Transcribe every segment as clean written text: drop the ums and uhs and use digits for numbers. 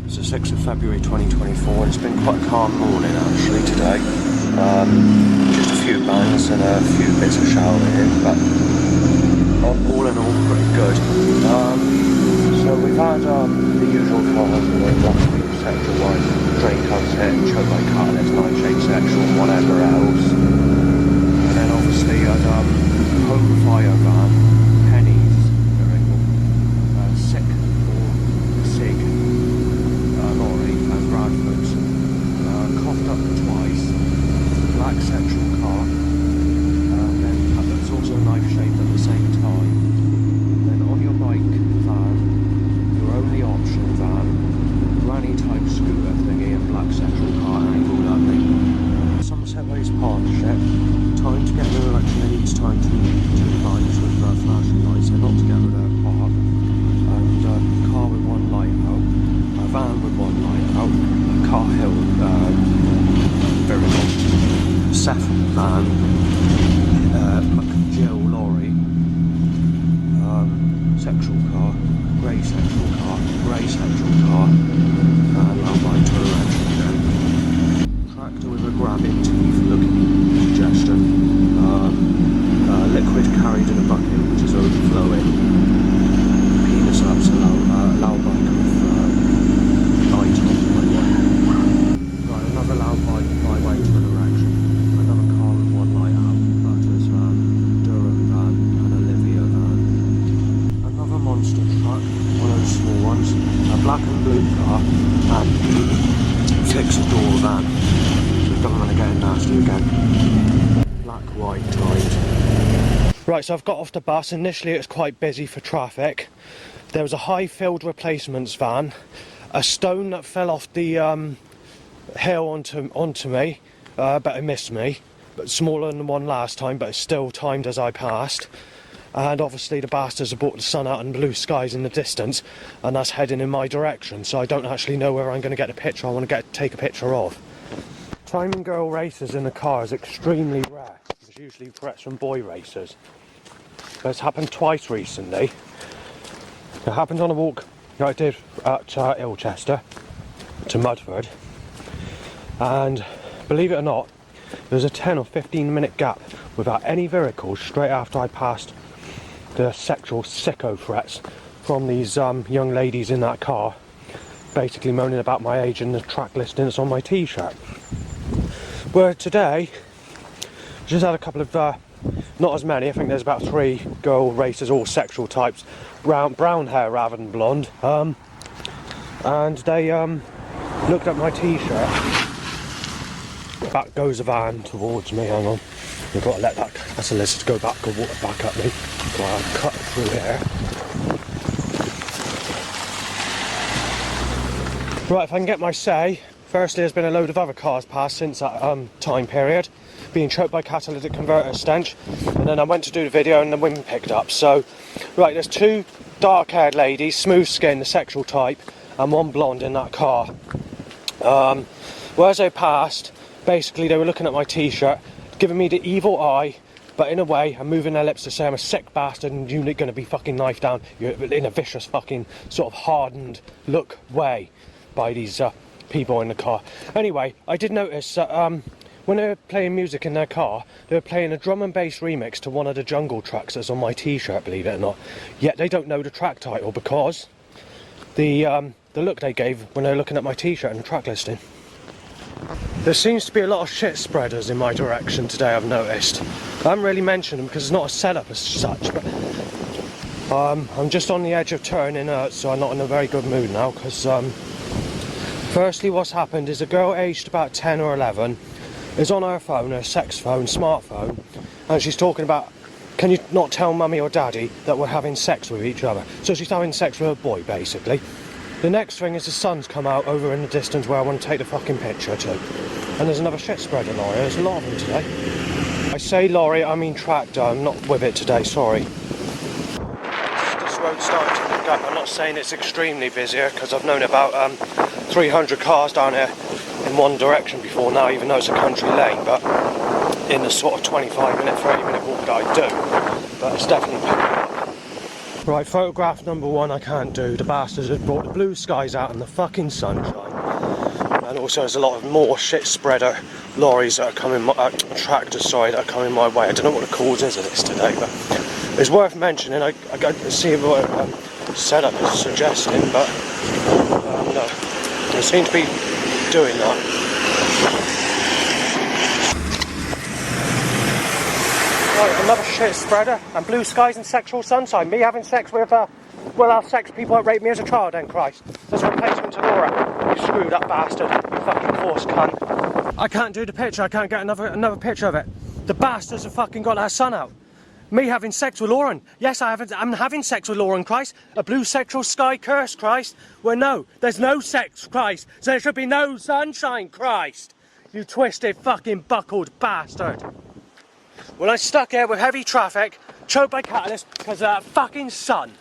It's the 6th of February 2024 and it's been quite a calm morning actually today. Just a few bangs and a few bits of shouting, but all in all pretty good. So we've had the usual cars, you know, black wheel, sexual white, drain comes hit, choke by catalyst, nightshade sexual, and whatever else. And then obviously had home fire van, pennies, sick or SIG lorry and Bradford's, coughed up twice, black sexual car, then that was also knife shaped at the same time. Then on your bike van, your only option van, granny type scooter thingy and black sexual car, and all lovely. Somerset Ways partnership, time to get an election needs time to lines with flashing lights, they're not together, they're apart. And a car with one light out, a van with one light out, a car hill, very good, Seth van, Jill lorry, sexual car, grey sexual car, and I'll buy to election again. Tractor with a grabbing teeth looking congestion, liquid carried in a bucket which is overflowing, penis ups loud bike with light on the way. Right, another loud bike by way to an erection, another car with one light out, Butters van, Durham van and Olivia van. Another monster truck, one of those small ones, a black and blue car and fixed door van. So government are getting nasty again. Black, white, tied. Right, so I've got off the bus. Initially it was quite busy for traffic. There was a high-filled replacements van, a stone that fell off the hill onto me, but it missed me. But smaller than the one last time, but it's still timed as I passed. And obviously the bastards have brought the sun out and blue skies in the distance, and that's heading in my direction, so I don't actually know where I'm going to get a picture I want to take a picture of. Timing girl races in the car is extremely rare. It's usually threats from boy racers. But it's happened twice recently. It happened on a walk that I did at Ilchester to Mudford, and believe it or not, there was a 10 or 15 minute gap without any vehicles straight after I passed the sexual sicko threats from these young ladies in that car, basically moaning about my age and the track listing that's on my t-shirt. Where today, just had a couple of, not as many, I think there's about 3 girl racers, all sexual types, brown hair rather than blonde, and they looked at my t-shirt. Back goes a van towards me, hang on, you've got to let that's a lizard go back at me, while I cut through here. Right, if I can get my say, firstly there's been a load of other cars passed since that time period, being choked by catalytic converter stench, and then I went to do the video and the wind picked up. So, right, there's 2 dark haired ladies, smooth skin, the sexual type, and 1 blonde in that car. As they passed, basically they were looking at my t-shirt, giving me the evil eye, but in a way, and moving their lips to say I'm a sick bastard and you're going to be fucking knifed down, you're in a vicious fucking sort of hardened look way by these people in the car. Anyway, I did notice that when they were playing music in their car, they were playing a drum and bass remix to one of the Jungle tracks that's on my t-shirt, believe it or not. Yet they don't know the track title because the look they gave when they were looking at my t-shirt and the track listing. There seems to be a lot of shit spreaders in my direction today, I've noticed. I haven't really mentioned them because it's not a setup as such, but I'm just on the edge of turning, so I'm not in a very good mood now, because firstly what's happened is a girl aged about 10 or 11 is on her phone, her sex phone, smartphone, and she's talking about, can you not tell mummy or daddy that we're having sex with each other? So she's having sex with a boy, basically. The next thing is the sun's come out over in the distance where I want to take the fucking picture to. And there's another shit spreader lorry, there's a lot of them today. I say lorry, I mean tractor, I'm not with it today, sorry. This road's starting to pick up. I'm not saying it's extremely busier, because I've known about 300 cars down here in one direction before now, even though it's a country lane, but in the sort of 25 minute, 30 minute walk that I do. But it's definitely picking up. Right, photograph number one I can't do. The bastards have brought the blue skies out in the fucking sunshine. And also there's a lot of more shit spreader lorries that are coming, tractors, sorry, that are coming my way. I don't know what the cause is of this today, but it's worth mentioning. I got to see what setup is suggesting, but no, they seem to be doing that. Right, another shit spreader and blue skies and sexual sunshine. Me having sex with, well, our sex people that raped me as a child, then Christ. That's a replacement to Laura. You screwed up bastard. You fucking coarse cunt. I can't do the picture. I can't get another picture of it. The bastards have fucking got our son out. Me having sex with Lauren. Yes, I'm having sex with Lauren, Christ. A blue sexual sky curse, Christ. Well, no, there's no sex, Christ. So there should be no sunshine, Christ. You twisted fucking buckled bastard. Well, I'm stuck here with heavy traffic, choked by catalyst because of that fucking sun.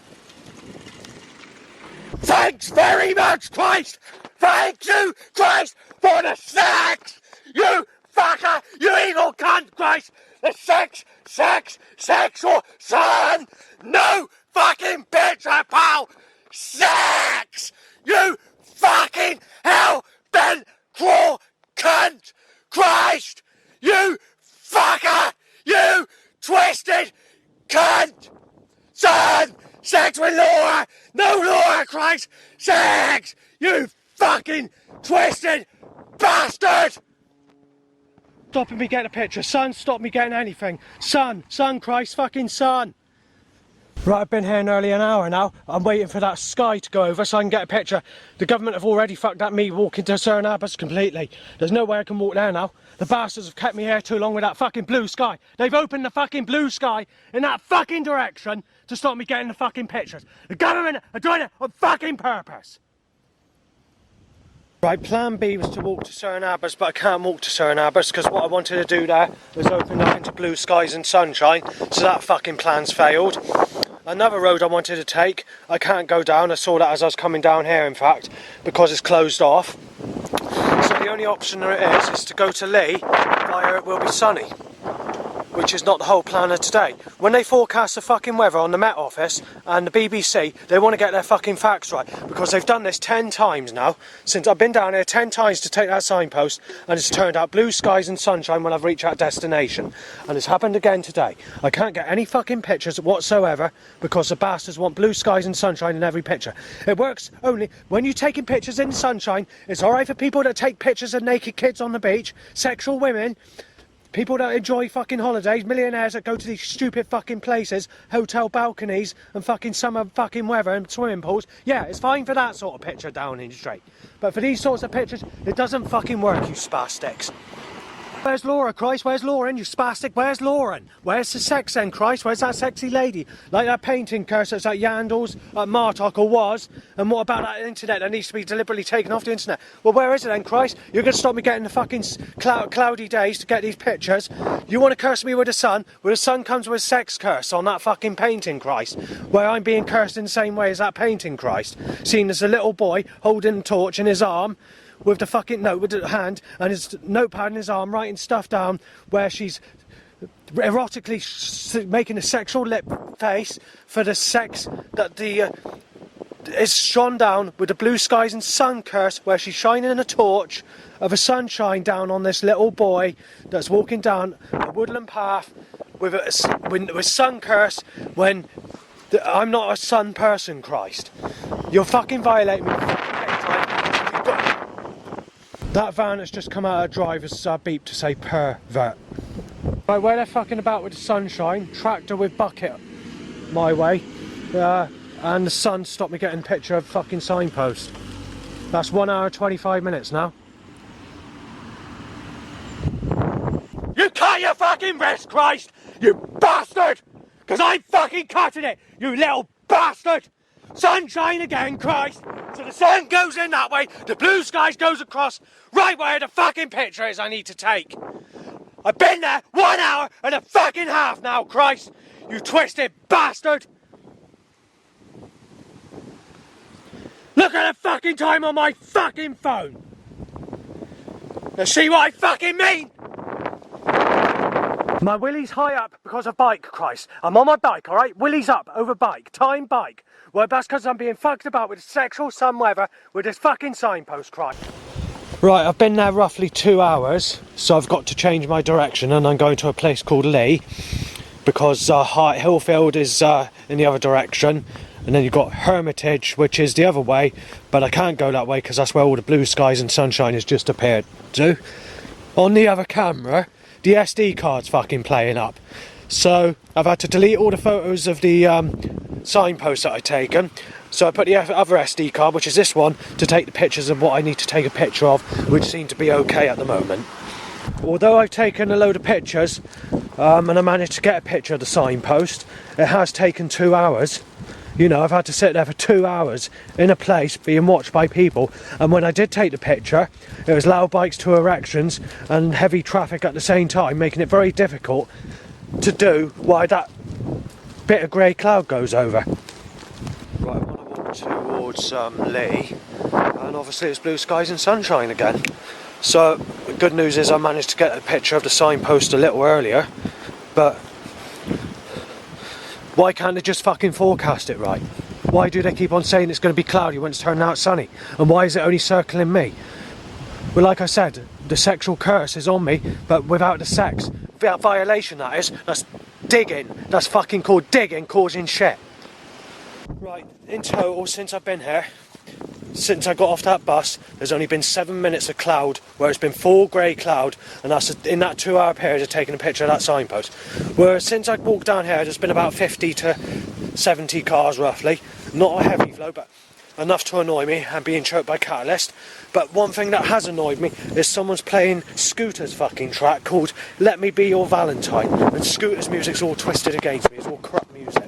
Thanks very much, Christ! Thank you, Christ, for the sex! You fucker! You evil cunt, Christ! The sexual son! No fucking picture, pal! Sex! You fucking hell-bent cruel cunt! Christ! You fucker! You twisted cunt! Son! Sex with Laura! No Laura, Christ! Sex! You fucking twisted bastard! Stopping me getting a picture. Son, stop me getting anything. Son, Christ fucking son! Right, I've been here nearly an hour now. I'm waiting for that sky to go over so I can get a picture. The government have already fucked up me walking to Cerne Abbas completely. There's no way I can walk there now. The bastards have kept me here too long with that fucking blue sky. They've opened the fucking blue sky in that fucking direction to stop me getting the fucking pictures. The government are doing it on fucking purpose. Right, plan B was to walk to Cerne Abbas, but I can't walk to Cerne Abbas because what I wanted to do there was open up into blue skies and sunshine, so that fucking plan's failed. Another road I wanted to take, I can't go down. I saw that as I was coming down here, in fact, because it's closed off. So the only option there is to go to Lee via It Will Be Sunny, which is not the whole plan of today. When they forecast the fucking weather on the Met Office and the BBC, they want to get their fucking facts right, because they've done this 10 times now, since I've been down here 10 times to take that signpost, and it's turned out blue skies and sunshine when I've reached that destination. And it's happened again today. I can't get any fucking pictures whatsoever, because the bastards want blue skies and sunshine in every picture. It works only when you're taking pictures in the sunshine. It's alright for people that take pictures of naked kids on the beach, sexual women, people that enjoy fucking holidays, millionaires that go to these stupid fucking places, hotel balconies and fucking summer fucking weather and swimming pools. Yeah, it's fine for that sort of picture down in straight. But for these sorts of pictures, it doesn't fucking work, you spastics. Where's Laura, Christ? Where's Lauren, you spastic? Where's Lauren? Where's the sex then, Christ? Where's that sexy lady? Like that painting curse that's at Yandles, at Martok, or was. And what about that internet that needs to be deliberately taken off the internet? Well, where is it then, Christ? You're going to stop me getting the fucking cloudy days to get these pictures. You want to curse me with the sun? Well, the sun comes with sex curse on that fucking painting, Christ. Where I'm being cursed in the same way as that painting, Christ. Seen as a little boy holding a torch in his arm, with the fucking note with the hand and his notepad in his arm, writing stuff down where she's erotically making a sexual lip face for the sex that the is shone down with the blue skies and sun curse, where she's shining a torch of a sunshine down on this little boy that's walking down a woodland path with sun curse when I'm not a sun person, Christ. You're fucking violating me. That van has just come out of driver's beep to say pervert. Right, where they're fucking about with the sunshine, tractor with bucket my way, and the sun stopped me getting a picture of fucking signpost. That's 1 hour 25 minutes now. You cut your fucking wrist, Christ! You bastard! Because I'm fucking cutting it, you little bastard! Sunshine again, Christ! So the sun goes in that way, the blue skies goes across, right where the fucking picture is I need to take. I've been there 1 hour and a fucking half now, Christ! You twisted bastard! Look at the fucking time on my fucking phone! Now see what I fucking mean? My willy's high up because of bike, Christ. I'm on my bike, alright? Willy's up over bike. Time bike. Well, that's because I'm being fucked about with sexual sun weather with this fucking signpost, Christ. Right, I've been there roughly 2 hours, so I've got to change my direction and I'm going to a place called Lee because Hillfield is in the other direction, and then you've got Hermitage, which is the other way, but I can't go that way because that's where all the blue skies and sunshine has just appeared to. On the other camera, the SD card's fucking playing up, so I've had to delete all the photos of the signposts that I've taken. So I put the other SD card, which is this one, to take the pictures of what I need to take a picture of, which seem to be okay at the moment. Although I've taken a load of pictures, and I managed to get a picture of the signpost, it has taken 2 hours. You know, I've had to sit there for 2 hours in a place being watched by people, and when I did take the picture, it was loud bikes to erections and heavy traffic at the same time, making it very difficult to do while that bit of grey cloud goes over. Right, I want to walk towards Lee, and obviously it's blue skies and sunshine again. So the good news is I managed to get a picture of the signpost a little earlier, but why can't they just fucking forecast it right? Why do they keep on saying it's going to be cloudy when it's turning out sunny? And why is it only circling me? Well, like I said, the sexual curse is on me, but without the sex. Without violation, that is. That's digging. That's fucking called digging, causing shit. Right, in total, since I've been here, since I got off that bus, there's only been 7 minutes of cloud, where it's been full grey cloud, and that's in that 2 hour period of taking a picture of that signpost. Whereas since I walked down here, there's been about 50 to 70 cars roughly. Not a heavy flow, but enough to annoy me and being choked by catalyst. But one thing that has annoyed me is someone's playing Scooter's fucking track called Let Me Be Your Valentine, and Scooter's music's all twisted against me, it's all crap music.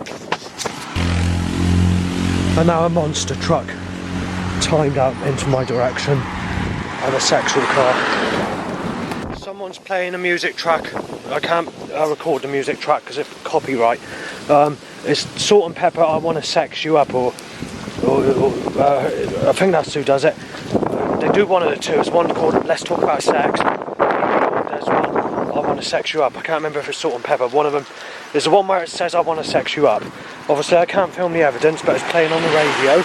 And now a monster truck timed out into my direction and a sexual car. Someone's playing a music track. I can't record the music track because it's copyright. It's Salt and Pepper, I Want to Sex You Up, or I think that's who does it. They do one of the two. There's one called Let's Talk About Sex. There's one, I Want to Sex You Up. I can't remember if it's Salt and Pepper. One of them, there's the one where it says I Want to Sex You Up. Obviously I can't film the evidence, but it's playing on the radio.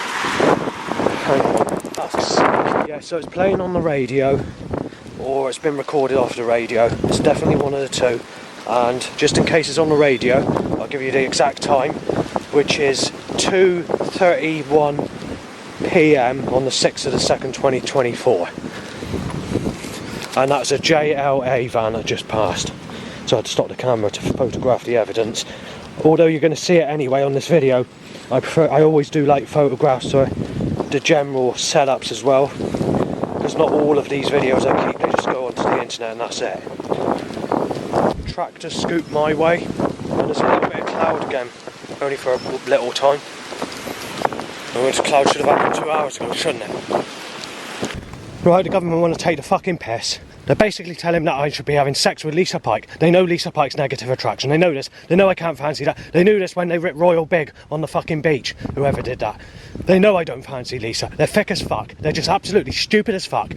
Yeah, so it's playing on the radio, or it's been recorded off the radio. It's definitely one of the two. And just in case it's on the radio, I'll give you the exact time, which is 2:31 PM on the 6th of the 2nd, 2024. And that's a JLA van that just passed. So I had to stop the camera to photograph the evidence. Although you're going to see it anyway on this video, I always do like photographs or the general setups as well, because not all of these videos I keep, they just go onto the internet and that's it. Tractor scoot my way, and there's a little bit of cloud again, only for a little time. And this cloud should have happened 2 hours ago, shouldn't it? Right, the government want to take the fucking piss. They're basically telling that I should be having sex with Lisa Pike. They know Lisa Pike's negative attraction. They know this. They know I can't fancy that. They knew this when they ripped Royal Big on the fucking beach. Whoever did that. They know I don't fancy Lisa. They're thick as fuck. They're just absolutely stupid as fuck.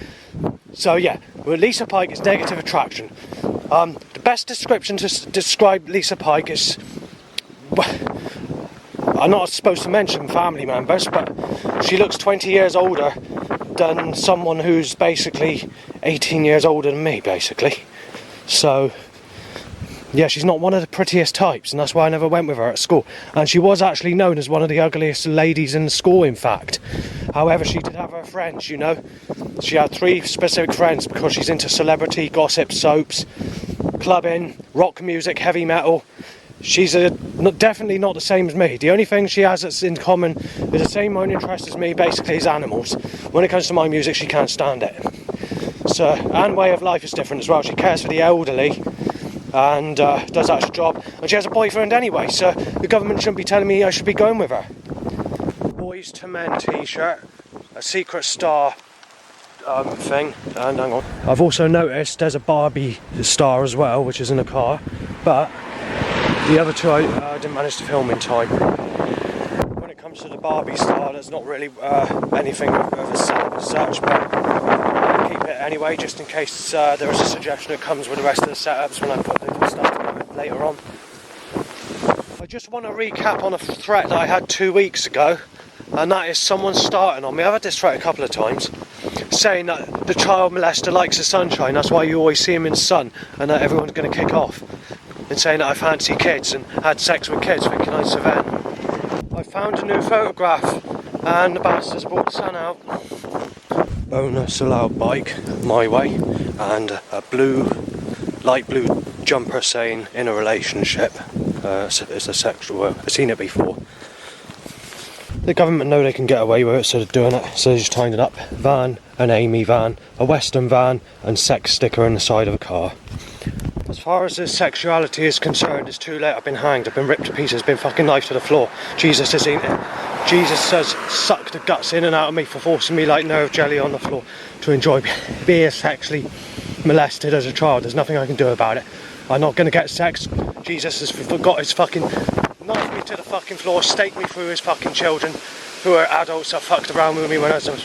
So yeah, well, Lisa Pike is negative attraction. The best description to describe Lisa Pike is... I'm not supposed to mention family members, but she looks 20 years older than someone who's basically 18 years older than me, basically. So, yeah, she's not one of the prettiest types, and that's why I never went with her at school. And she was actually known as one of the ugliest ladies in the school, in fact. However, she did have her friends, you know. She had 3 specific friends because she's into celebrity, gossip, soaps, clubbing, rock music, heavy metal. She's definitely not the same as me. The only thing she has that's in common is the same own interest as me, basically, is animals. When it comes to my music, she can't stand it. So, and way of life is different as well. She cares for the elderly and does that job. And she has a boyfriend anyway, so the government shouldn't be telling me I should be going with her. Boys to Men t-shirt, a secret star thing, and hang on. I've also noticed there's a Barbie star as well, which is in a car, but the other two I didn't manage to film in time. When it comes to the Barbie star, there's not really anything of a setup as such, but I'll keep it anyway, just in case there is a suggestion that comes with the rest of the setups when I put the stuff together. later on. I just want to recap on a threat that I had 2 weeks ago, and that is someone starting on me. I've had this threat a couple of times, saying that the child molester likes the sunshine, that's why you always see him in the sun, and that everyone's going to kick off, and saying that I fancy kids and had sex with kids, thinking I'm Savannah. I found a new photograph, and the bastards brought the sun out. Bonus allowed bike, my way, and a light blue jumper saying in a relationship. It's a sexual word. I've seen it before. The government know they can get away with it, so they're doing it. So they just tied it up. Van, an Amy van, a Western van, and sex sticker in the side of a car. As far as his sexuality is concerned, it's too late. I've been hanged, I've been ripped to pieces, been fucking knifed to the floor. Jesus has eaten it. Jesus has sucked the guts in and out of me for forcing me like nerve jelly on the floor to enjoy being sexually molested as a child. There's nothing I can do about it. I'm not going to get sex. Jesus has got his fucking knifed me to the fucking floor, staked me through his fucking children who are adults that fucked around with me when I was a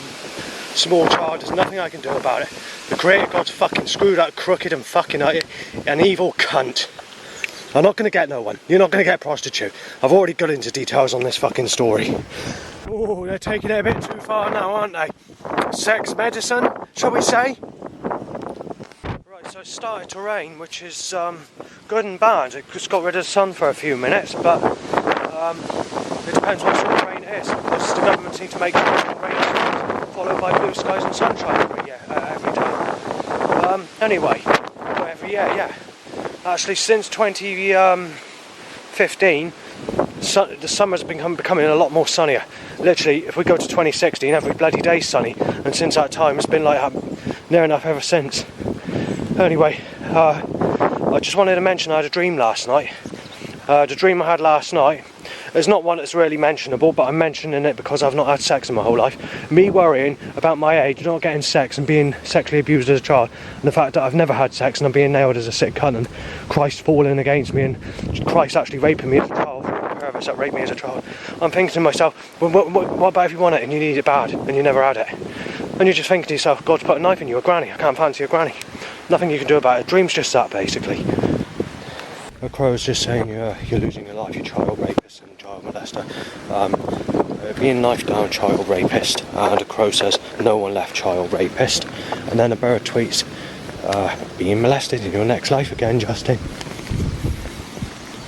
small child. There's nothing I can do about it. The creator God's fucking screwed up, crooked and fucking an evil cunt. I'm not going to get no one. You're not going to get a prostitute. I've already got into details on this fucking story. Oh, they're taking it a bit too far now, aren't they? Sex medicine, shall we say? Right, so it started to rain, which is good and bad. It just got rid of the sun for a few minutes, but it depends what sort of rain it is. Because the government seems to make sure it's rain followed by blue skies and sunshine every day. Anyway, every year, yeah. Actually, since 2015, the summer's been becoming a lot more sunnier. Literally, if we go to 2016, every bloody day's sunny, and since that time, it's been like that near enough ever since. Anyway, I just wanted to mention I had a dream last night. The dream I had last night is not one that's really mentionable, but I'm mentioning it because I've not had sex in my whole life. Me worrying about my age, not getting sex and being sexually abused as a child, and the fact that I've never had sex and I'm being nailed as a sick cunt, and Christ falling against me and Christ actually raping me as a child, perverts that raped me as a child. I'm thinking to myself, well, what about if you want it and you need it bad and you never had it? And you're just thinking to yourself, God's put a knife in you, a granny, I can't fancy a granny. Nothing you can do about it. Dream's just that, basically. A crow's just saying you're losing your life, you child rapist and child molester. Being knifed down, child rapist, and a crow says no one left child rapist, and then a bird tweets being molested in your next life again, Justin.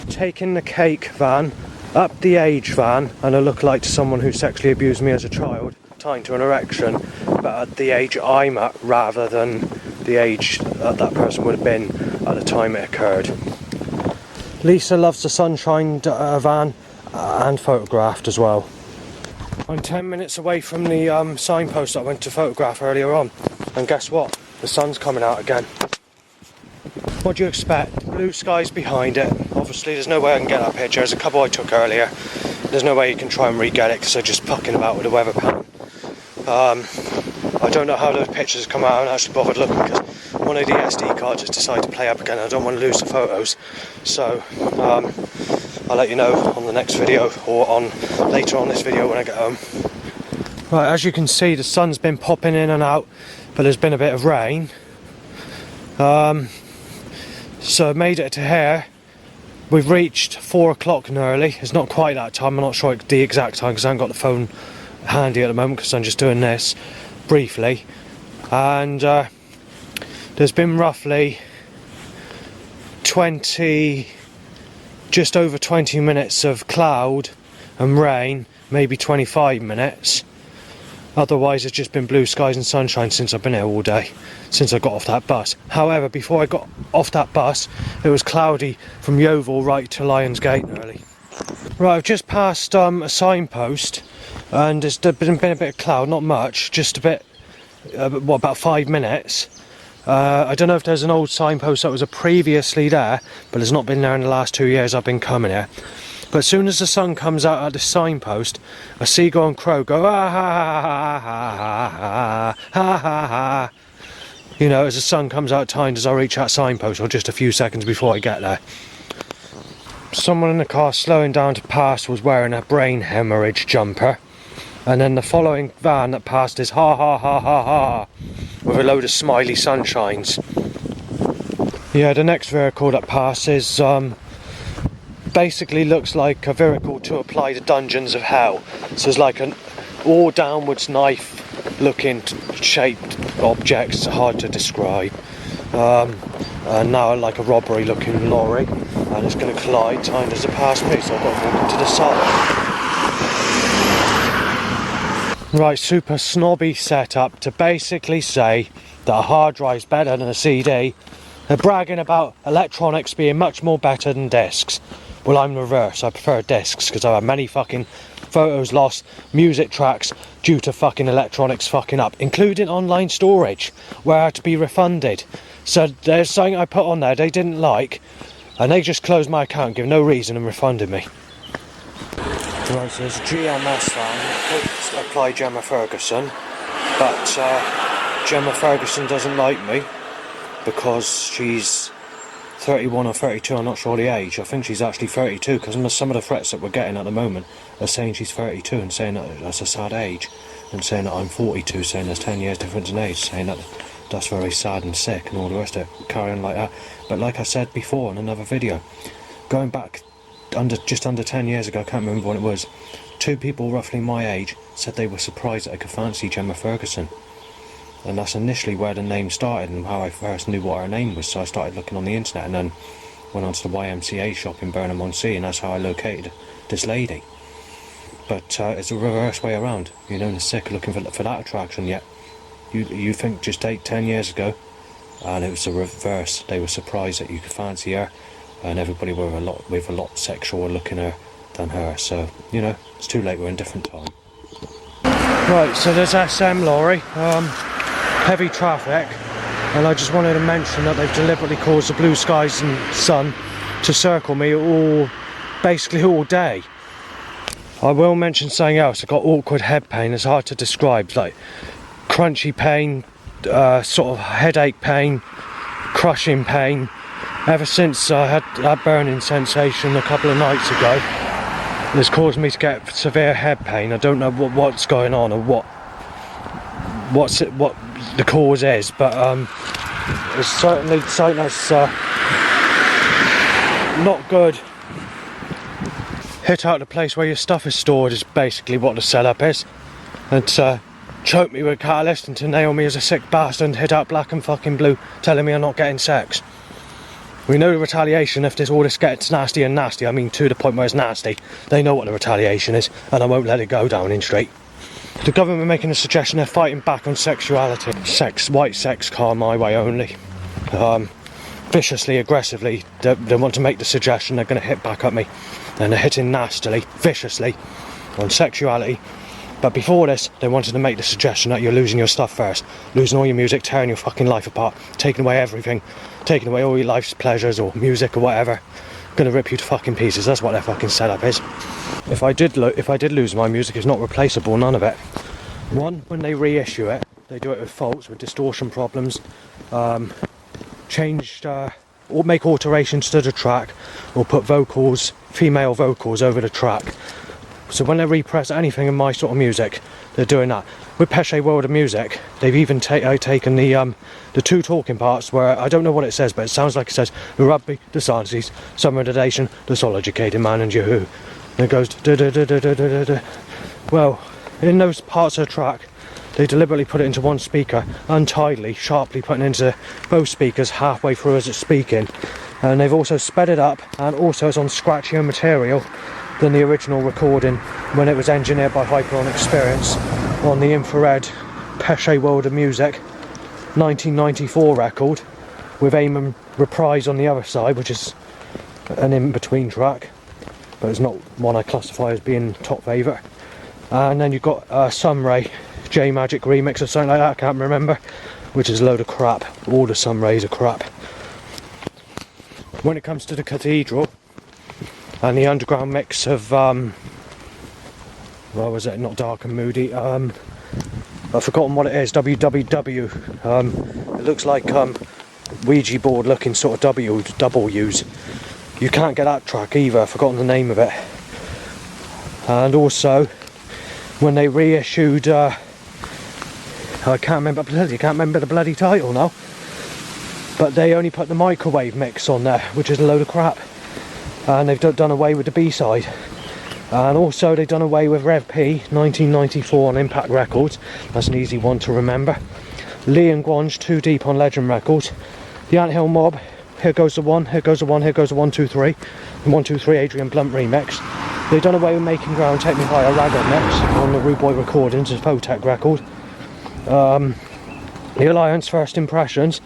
Taking the cake van, up the age van, and a lookalike to someone who sexually abused me as a child, tying to an erection, but at the age I'm at rather than the age that person would have been at the time it occurred. Lisa loves the sunshine van and photographed as well. I'm 10 minutes away from the signpost I went to photograph earlier on, and guess what? The sun's coming out again. What do you expect? Blue skies behind it. Obviously there's no way I can get that picture. There's a couple I took earlier. There's no way you can try and re-get it because they're just fucking about with the weather pattern. I don't know how those pictures come out. I haven't actually bothered looking because one of the SD cards has decided to play up again. I don't want to lose the photos, so I'll let you know on the next video or on later on this video when I get home. Right, as you can see, the sun's been popping in and out, but there's been a bit of rain. So I made it to here. We've reached 4 o'clock nearly. It's not quite that time. I'm not sure the exact time because I haven't got the phone handy at the moment because I'm just doing this briefly. And there's been roughly just over 20 minutes of cloud and rain, maybe 25 minutes. Otherwise it's just been blue skies and sunshine since I've been here all day, since I got off that bus. However, before I got off that bus, it was cloudy from Yeovil right to Lions Gate nearly. Right, I've just passed a signpost, and there's been a bit of cloud, not much, just a bit, about 5 minutes. I don't know if there's an old signpost that was previously there, but it's not been there in the last 2 years I've been coming here. But as soon as the sun comes out at the signpost, a seagull and crow go ah ha ha ha ha ha ha ha ha. You know, as the sun comes out timed as I reach that signpost, or just a few seconds before I get there. Someone in the car slowing down to pass was wearing a brain hemorrhage jumper. And then the following van that passed is ha ha ha ha ha, with a load of smiley sunshines. Yeah, the next vehicle that passes basically looks like a vehicle to apply the dungeons of hell. So it's like an all downwards knife looking shaped objects, hard to describe. And now like a robbery looking lorry, and it's going to collide timed as a pass me, so I've got to walk into the side. Right, super snobby setup to basically say that a hard drive's better than a CD. They're bragging about electronics being much more better than discs. Well, I'm the reverse. I prefer discs because I have many fucking photos lost, music tracks due to fucking electronics fucking up, including online storage where I had to be refunded. So there's something I put on there they didn't like, and they just closed my account, give no reason, and refunded me. Right, so there's a GMS van, apply Gemma Ferguson, but Gemma Ferguson doesn't like me because she's 31 or 32, I'm not sure the age. I think she's actually 32 because some of the threats that we're getting at the moment are saying she's 32 and saying that that's a sad age, and saying that I'm 42, saying there's 10 years difference in age, saying that that's very sad and sick and all the rest of it, carrying like that. But like I said before in another video, going back just under 10 years ago, I can't remember when it was, 2 people roughly my age said they were surprised that I could fancy Gemma Ferguson. And that's initially where the name started and how I first knew what her name was. So I started looking on the internet and then went on to the YMCA shop in Burnham-on-Sea, and that's how I located this lady. But it's a reverse way around. You know, the sick looking for that attraction, yet you think just 10 years ago, and it was the reverse. They were surprised that you could fancy her, and everybody were a lot sexual looking her than her. So, you know, it's too late, we're in a different time. Right, so there's SM lorry, heavy traffic, and I just wanted to mention that they've deliberately caused the blue skies and sun to circle me basically all day. I will mention something else. I got awkward head pain. It's hard to describe, like crunchy pain, sort of headache pain, crushing pain. Ever since I had that burning sensation a couple of nights ago, it's caused me to get severe head pain. I don't know what's going on or what the cause is, but it's certainly something that's not good. Hit out the place where your stuff is stored is basically what the setup is. And choke me with catalyst and to nail me as a sick bastard and hit out black and fucking blue, telling me I'm not getting sex. We know the retaliation if all this gets nasty and nasty, I mean to the point where it's nasty. They know what the retaliation is, and I won't let it go Downing Street. The government are making a suggestion they're fighting back on sexuality. White sex car my way only. Viciously, aggressively, they want to make the suggestion they're going to hit back at me. And they're hitting nastily, viciously, on sexuality. But before this, they wanted to make the suggestion that you're losing your stuff first. Losing all your music, tearing your fucking life apart, taking away everything, taking away all your life's pleasures or music or whatever. Gonna rip you to fucking pieces. That's what their fucking setup is. If I did lose my music, it's not replaceable, none of it. One, when they reissue it, they do it with faults, with distortion problems, or make alterations to the track, or put vocals, female vocals over the track. So when they repress anything in my sort of music, they're doing that. With Pesce World of Music, they've even taken the 2 talking parts where, I don't know what it says, but it sounds like it says, the rugby, the sciences, summer education, the soul educated man and Yahoo. And it goes, da da da da da da da. Well, in those parts of the track, they deliberately put it into one speaker, untidily, sharply putting it into both speakers halfway through as it's speaking. And they've also sped it up, and also it's on scratchier material than the original recording when it was engineered by Hyperon Experience on the infrared Pesce World of Music 1994 record, with Aim and Reprise on the other side, which is an in-between track, but it's not one I classify as being top favourite. And then you've got Sunray J Magic remix or something like that, I can't remember, which is a load of crap. All the Sunrays are crap. When it comes to the Cathedral and the underground mix of what was it, not Dark and Moody, I've forgotten what it is, WWW, it looks like Ouija board looking sort of W's. You can't get that track either, I've forgotten the name of it. And also when they reissued I can't remember the bloody title now. but they only put the microwave mix on there, which is a load of crap. And they've done away with the B-side. And also they've done away with Rev P 1994 on Impact Records. That's an easy one to remember. Lee and Gwange, Too Deep on Legend Records. The Anthill Mob, Here Goes the One, Here Goes the One, Here Goes the 1, 2, 3. The 1, 2, 3 Adrian Blunt remix. They've done away with Making Ground, Take Me Higher, Ragga mix on the Rude Boy Recordings, a Photech record. The Alliance First Impressions,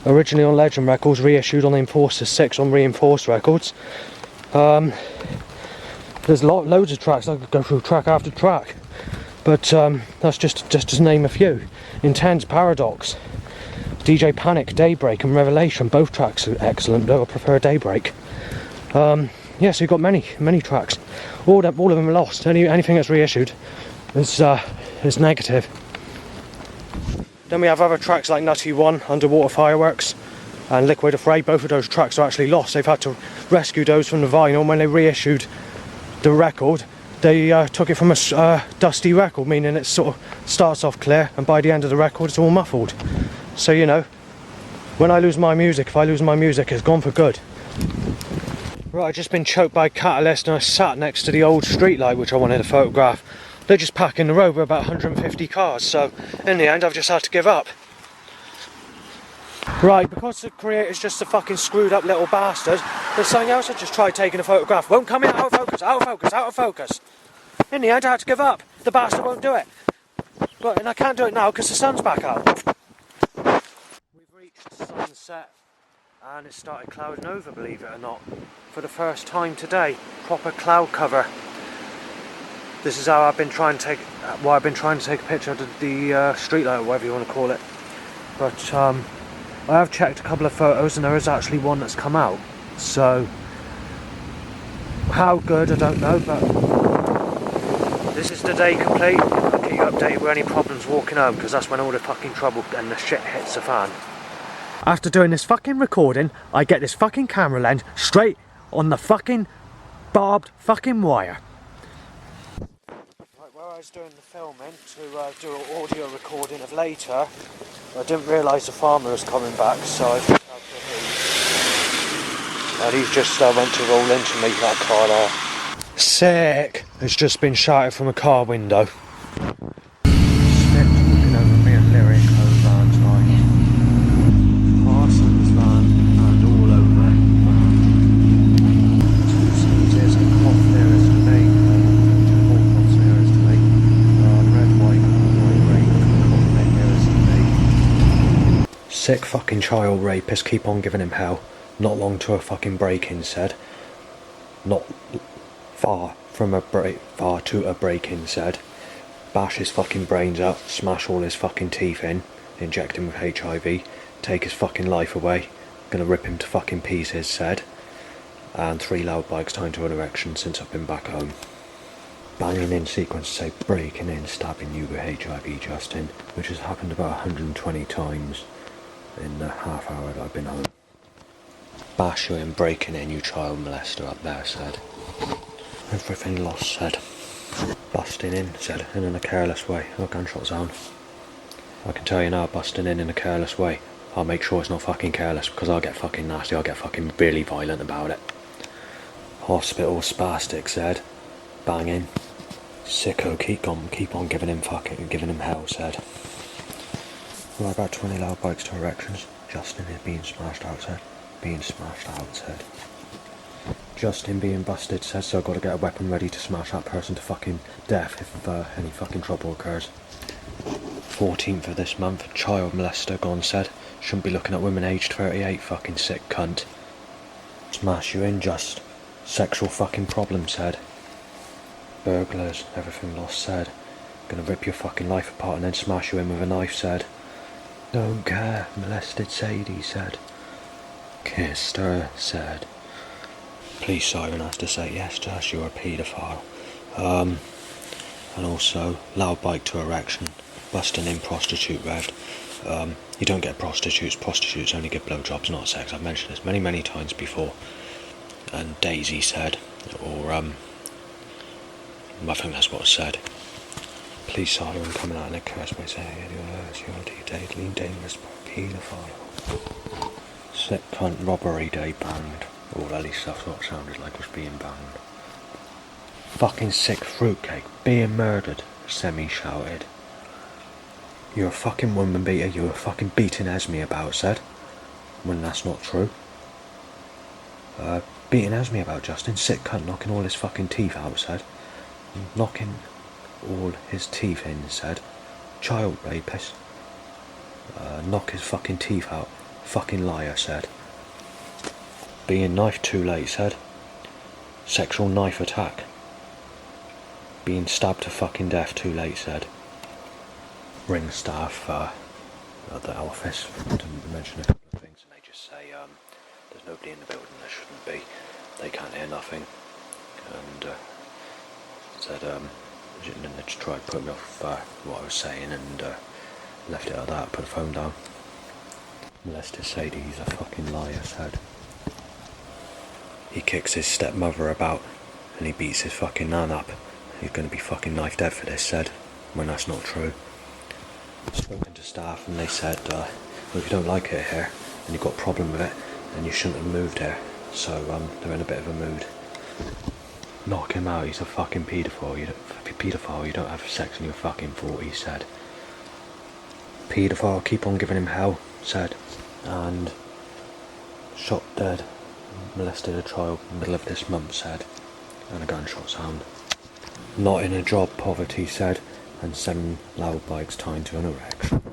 originally on Legend Records, reissued on Enforcer 6 on Reinforced Records. There's loads of tracks. I could go through track after track, but that's just to name a few. Intense, Paradox, DJ Panic, Daybreak and Revelation, both tracks are excellent, though I prefer Daybreak. Yeah, so you've got many tracks. All of them are lost. Anything that's reissued is negative. Then we have other tracks like Nutty One, Underwater Fireworks and Liquid Afraid. Both of those tracks are actually lost. They've had to rescue those from the vinyl. When they reissued the record, they took it from a dusty record, meaning it sort of starts off clear and by the end of the record it's all muffled. So, you know, when I lose my music, if I lose my music, it's gone for good. Right, I've just been choked by Catalyst and I sat next to the old street light which I wanted to photograph. They're just packing the road with about 150 cars, so in the end I've just had to give up. Right, because the creator's just a fucking screwed up little bastard, there's something else I just tried taking a photograph. Won't come in, out of focus, out of focus, out of focus. In the end I had to give up. The bastard won't do it. But, and I can't do it now because the sun's back out. We've reached sunset and it started clouding over, believe it or not. For the first time today, proper cloud cover. This is how I've been trying to take a picture of the streetlight, or whatever you want to call it. But I have checked a couple of photos and there is actually one that's come out. So how good, I don't know, but this is the day complete. I'll keep you updated with any problems walking home, because that's when all the fucking trouble and the shit hits the fan. After doing this fucking recording, I get this fucking camera lens straight on the fucking barbed fucking wire. Right, while I was doing the filming to do an audio recording of later, I didn't realise the farmer was coming back, so I took out the heat. And he's just went to roll into me, that car there. Sick! It's just been shouted from a car window. Stick looking over me and Lyric over time. Parsons van and all over. Two sneezes, a cough nearest to me. All coughs nearest to me. Red, white, rape, cough nearest to me. Sick fucking child rapist, keep on giving him hell. Not long to a fucking break-in, said. Not far to a break-in, said. Bash his fucking brains out, smash all his fucking teeth in, inject him with HIV, take his fucking life away, gonna rip him to fucking pieces, said. And 3 loud bikes tied to an erection since I've been back home. Banging in sequence to say breaking in, stabbing you with HIV, Justin, which has happened about 120 times in the half hour that I've been home. Bash you in, breaking in, you child molester up there, said. Everything lost, said. Busting in, said, and in a careless way. Oh, gunshot zone. I can tell you now, busting in a careless way. I'll make sure it's not fucking careless, because I'll get fucking nasty, I'll get fucking really violent about it. Hospital spastic, said. Banging. Sicko, keep on giving him hell, said. Well, about 20 loud bikes to erections. Justin is being smashed out, said. Being smashed out, said. Justin being busted, said, so I've got to get a weapon ready to smash that person to fucking death if any fucking trouble occurs. 14th of this month, child molester gone, said. Shouldn't be looking at women aged 38, fucking sick cunt. Smash you in, just. Sexual fucking problem, said. Burglars, everything lost, said. Gonna rip your fucking life apart and then smash you in with a knife, said. Don't care, molested Sadie, said. Kissed her, said. Police siren has to say, yes, Josh, you're a paedophile. And also, loud bike to erection, busting in prostitute revved. You don't get prostitutes only give blowjobs, not sex. I've mentioned this many times before. And Daisy said, or I think that's what it said. Police siren coming out in a curse by saying, you're a dangerous paedophile. Sick cunt robbery day banned. Or at least that's what it sounded like was being banned. Fucking sick fruitcake, being murdered, Semi shouted. You're a fucking woman beater, you were fucking beating Esme about, said. When that's not true. Beating Esme about, Justin, sick cunt knocking all his fucking teeth out, said. Knocking all his teeth in, said. Child rapist. Knock his fucking teeth out, fucking liar, said. Being knifed too late, said. Sexual knife attack. Being stabbed to fucking death too late, said. Ring staff at the office to mention a couple of things, and they just say there's nobody in the building, there shouldn't be, they can't hear nothing, and said and they just tried to put me off what I was saying, and left it at that, put the phone down. Molested Sadie, he's a fucking liar, said. He kicks his stepmother about and he beats his fucking nan up. He's going to be fucking knifed dead for this, said, when that's not true. Spoken to staff and they said, well, if you don't like it here and you've got a problem with it, then you shouldn't have moved here. So they're in a bit of a mood. Knock him out, he's a fucking paedophile. You don't have sex in your fucking 40s, said. Paedophile, keep on giving him hell, said. And shot dead, molested a child in the middle of this month, said. And a gunshot sound. Not in a job, poverty, said. And 7 loud bikes tied to an erection.